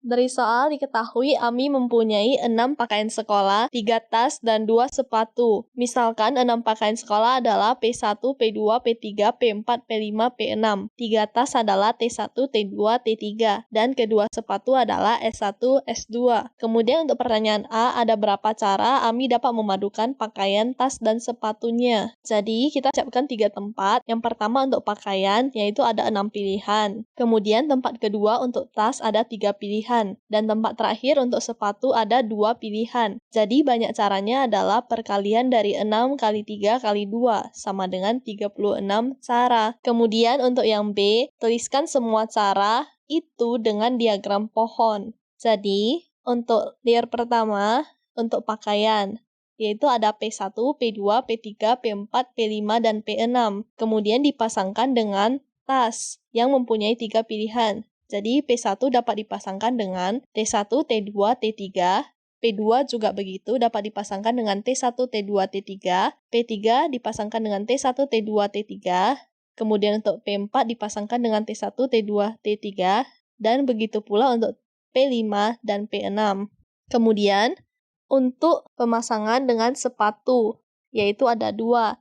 Dari soal diketahui Ami mempunyai 6 pakaian sekolah, 3 tas, dan 2 sepatu. Misalkan 6 pakaian sekolah adalah P1, P2, P3, P4, P5, P6. 3 tas adalah T1, T2, T3. Dan kedua sepatu adalah S1, S2. Kemudian untuk pertanyaan A, ada berapa cara Ami dapat memadukan pakaian, tas, dan sepatunya? Jadi kita siapkan 3 tempat. Yang pertama untuk pakaian, yaitu ada 6 pilihan. Kemudian tempat kedua untuk tas ada 3 pilihan. Dan tempat terakhir untuk sepatu ada 2 pilihan. Jadi banyak caranya adalah perkalian dari 6 kali 3 kali 2 sama dengan 36 cara. Kemudian untuk yang B, tuliskan semua cara itu dengan diagram pohon. Jadi untuk layer pertama untuk pakaian, yaitu ada P1, P2, P3, P4, P5, dan P6. Kemudian dipasangkan dengan tas yang mempunyai 3 pilihan. Jadi P1 dapat dipasangkan dengan T1, T2, T3. P2 juga begitu, dapat dipasangkan dengan T1, T2, T3. P3 dipasangkan dengan T1, T2, T3. Kemudian untuk P4 dipasangkan dengan T1, T2, T3. Dan begitu pula untuk P5 dan P6. Kemudian untuk pemasangan dengan sepatu, yaitu ada 2.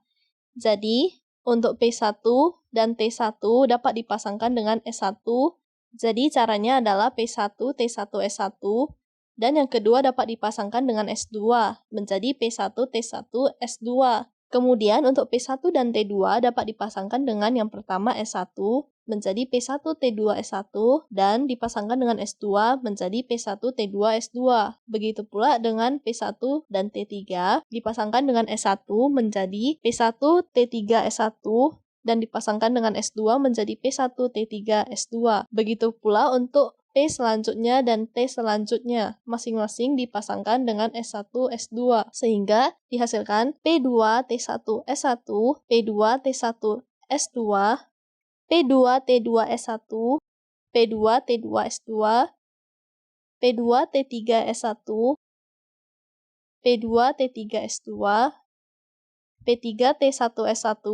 Jadi untuk P1 dan T1 dapat dipasangkan dengan S1. Jadi caranya adalah P1, T1, S1, dan yang kedua dapat dipasangkan dengan S2, menjadi P1, T1, S2. Kemudian untuk P1 dan T2 dapat dipasangkan dengan yang pertama S1, menjadi P1, T2, S1, dan dipasangkan dengan S2, menjadi P1, T2, S2. Begitu pula dengan P1 dan T3, dipasangkan dengan S1, menjadi P1, T3, S1, dan dipasangkan dengan S2 menjadi P1, T3, S2. Begitu pula untuk P selanjutnya dan T selanjutnya, masing-masing dipasangkan dengan S1, S2, sehingga dihasilkan P2, T1, S1, P2, T1, S2, P2, T2, S1, P2, T2, S2, P2, T3, S1, P2, T3, S2, P3, T1, S1,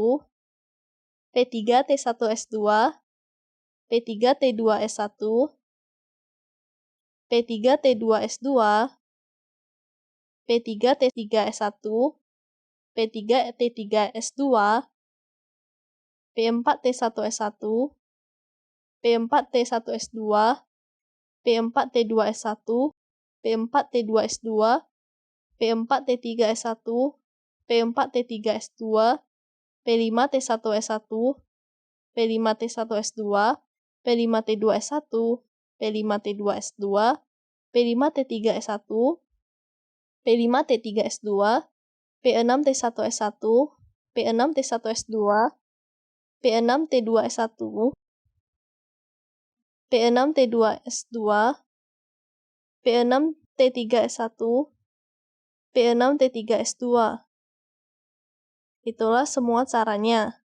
P3, T1, S2, P3, T2, S1, P3, T2, S2, P3, T3, S1, P3, T3, S2, P4, T1, S1, P4, T1, S2, P4, T2, S1, P4, T2, S2, P4, T3, S1, P4, T3, S2, P5, T1, S1, P5, T1, S2, P5, T2, S1, P5, T2, S2, P5, T3, S1, P5, T3, S2, P6, T1, S1, P6, T1, S2, P6, T2, S1, P6, T2, S2, P6, T3, S1, P6, T3, S2. Itulah semua caranya.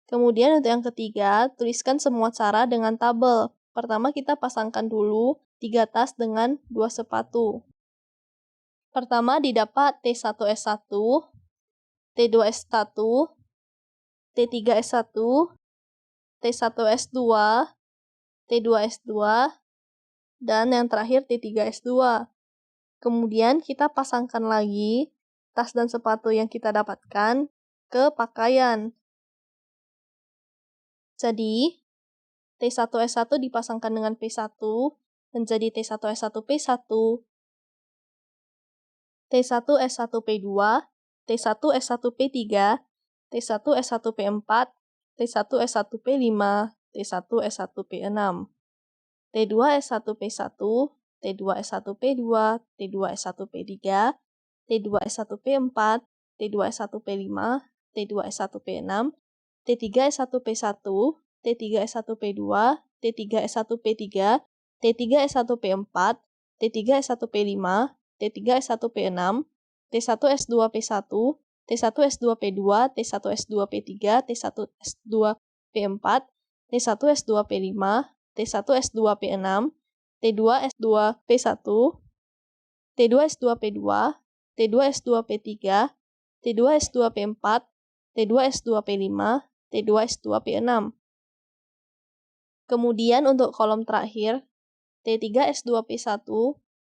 Kemudian untuk yang ketiga, tuliskan semua cara dengan tabel. Pertama kita pasangkan dulu 3 tas dengan 2 sepatu. Pertama didapat T1, S1, T2, S1, T3, S1, T1, S2, T2, S2, dan yang terakhir T3, S2. Kemudian kita pasangkan lagi tas dan sepatu yang kita dapatkan ke pakaian. Jadi, T1, S1 dipasangkan dengan P1, menjadi T1, S1, P1, T1, S1, P2, T1, S1, P3, T1, S1, P4, T1, S1, P5, T1, S1, P6, T2, S1, P1, T2, S1, P2, T2, S1, P3, T2, S1, P4, T2, S1, P5, T2, S1, P6, T3, S1, P1, T3, S1, P2, T3, S1, P3, T3, S1, P4, T3, S1, P5, T3, S1, P6, T1, S2, P1, T1, S2, P2, T1, S2, P3, T1, S2, P4, T1, S2, P5, T1, S2, P6, T2, S2, P1, T2, S2, P2, T2, S2, P3, T2, S2, P4, T2, S2, P5, T2, S2, P6. Kemudian untuk kolom terakhir, T3S2P1,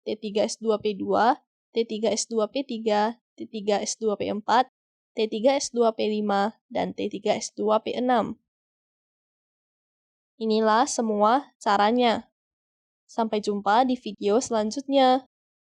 T3S2P2, T3S2P3, T3S2P4, T3S2P5, dan T3S2P6. Inilah semua caranya. Sampai jumpa di video selanjutnya.